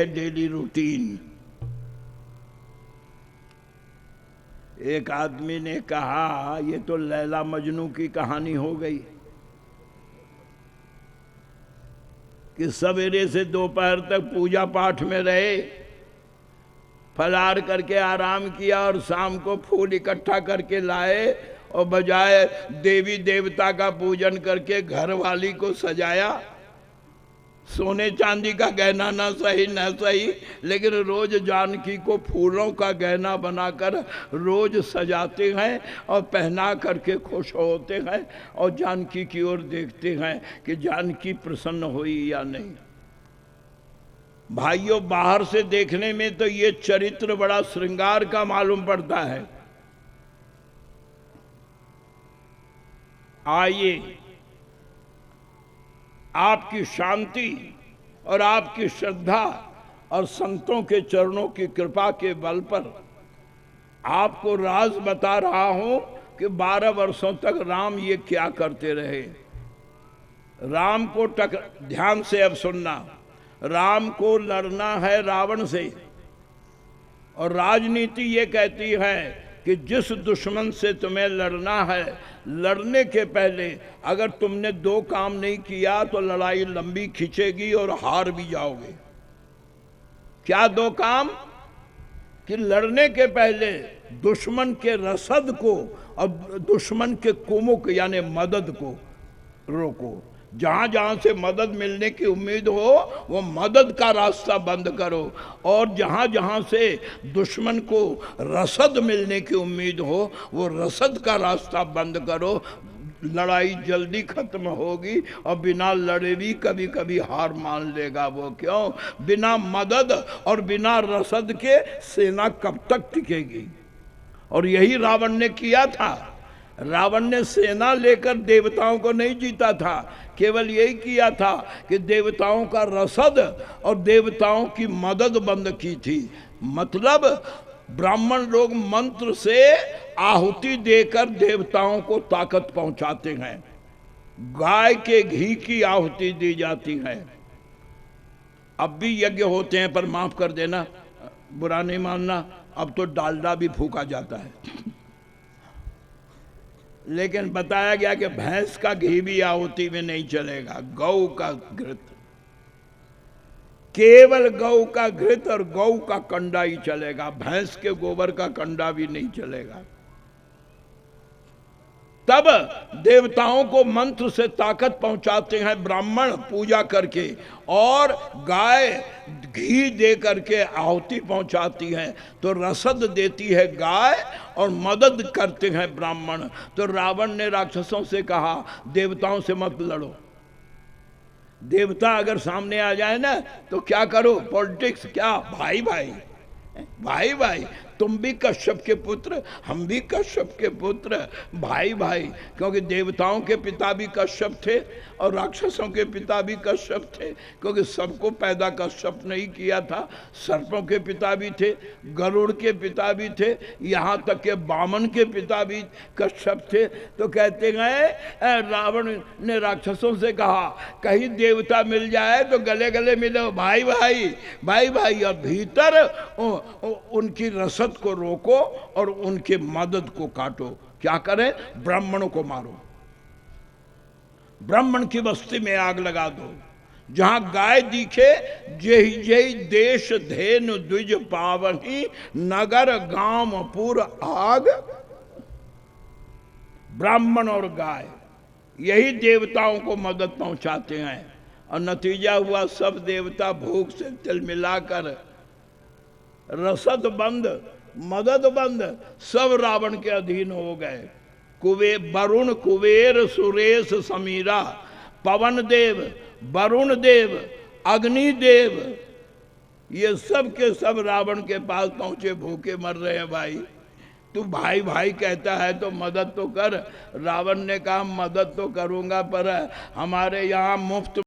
Daily routine. एक आदमी ने कहा ये तो लैला मजनू की कहानी हो गई कि सवेरे से दोपहर तक पूजा पाठ में रहे, फलार करके आराम किया और शाम को फूल इकट्ठा करके लाए और बजाय देवी देवता का पूजन करके घर वाली को सजाया। सोने चांदी का गहना ना सही न सही, लेकिन रोज जानकी को फूलों का गहना बनाकर रोज सजाते हैं और पहना करके खुश होते हैं और जानकी की ओर देखते हैं कि जानकी प्रसन्न हुई या नहीं। भाइयों, बाहर से देखने में तो ये चरित्र बड़ा श्रृंगार का मालूम पड़ता है। आइए, आपकी शांति और आपकी श्रद्धा और संतों के चरणों की कृपा के बल पर आपको राज बता रहा हूं कि 12 वर्षों तक राम ये क्या करते रहे। राम को ध्यान से अब सुनना। राम को लड़ना है रावण से, और राजनीति ये कहती है कि जिस दुश्मन से तुम्हें लड़ना है, लड़ने के पहले अगर तुमने 2 काम नहीं किया तो लड़ाई लंबी खींचेगी और हार भी जाओगे। क्या 2 काम? कि लड़ने के पहले दुश्मन के रसद को और दुश्मन के कुमुक यानी मदद को रोको। जहां जहां से मदद मिलने की उम्मीद हो वो मदद का रास्ता बंद करो, और जहां जहां से दुश्मन को रसद मिलने की उम्मीद हो वो रसद का रास्ता बंद करो। लड़ाई जल्दी खत्म होगी और बिना लड़े भी कभी कभी हार मान लेगा वो। क्यों? बिना मदद और बिना रसद के सेना कब तक टिकेगी? और यही रावण ने किया था। रावण ने सेना लेकर देवताओं को नहीं जीता था, केवल यही किया था कि देवताओं का रसद और देवताओं की मदद बंद की थी। मतलब ब्राह्मण लोग मंत्र से आहुति देकर देवताओं को ताकत पहुंचाते हैं। गाय के घी की आहुति दी जाती है। अब भी यज्ञ होते हैं, पर माफ कर देना, बुरा नहीं मानना, अब तो डालडा भी फूका जाता है। लेकिन बताया गया कि भैंस का घी भी आहुति में नहीं चलेगा। गौ का घृत, केवल गौ का घृत और गौ का कंडा ही चलेगा। भैंस के गोबर का कंडा भी नहीं चलेगा। तब देवताओं को मंत्र से ताकत पहुंचाते हैं ब्राह्मण पूजा करके, और गाय घी दे करके आहुति पहुंचाती है तो रसद देती है गाय और मदद करते हैं ब्राह्मण। तो रावण ने राक्षसों से कहा देवताओं से मत लड़ो। देवता अगर सामने आ जाए ना तो क्या करो? पॉलिटिक्स क्या? भाई भाई भाई भाई, तुम भी कश्यप के पुत्र, हम भी कश्यप के पुत्र, भाई भाई। क्योंकि देवताओं के पिता भी कश्यप थे और राक्षसों के पिता भी कश्यप थे, क्योंकि सबको पैदा कश्यप नहीं किया था। सर्पों के पिता भी थे, गरुड़ के पिता भी थे, यहाँ तक के बामन के पिता भी कश्यप थे। तो कहते गए, रावण ने राक्षसों से कहा कहीं देवता मिल जाए तो गले गले मिलो, भाई भाई भाई भाई, और भीतर उनकी रसद को रोको और उनके मदद को काटो। क्या करें? ब्राह्मणों को मारो, ब्राह्मण की बस्ती में आग लगा दो। जहां गाय दिखे जेहि जेहि देश धेनु द्विज पावही, नगर गांव पुर आग। ब्राह्मण और गाय यही देवताओं को मदद पहुंचाते हैं, और नतीजा हुआ सब देवता भूख से तिल मिलाकर रसद बंद, मदद बंद, सब रावण के अधीन हो गए। वरुण कुबेर सुरेश समीरा, पवन देव, वरुण देव, अग्नि देव, ये सब के सब रावण के पास पहुंचे, भूखे मर रहे हैं। भाई तू भाई भाई कहता है तो मदद तो कर। रावण ने कहा मदद तो करूंगा, पर हमारे यहाँ मुफ्त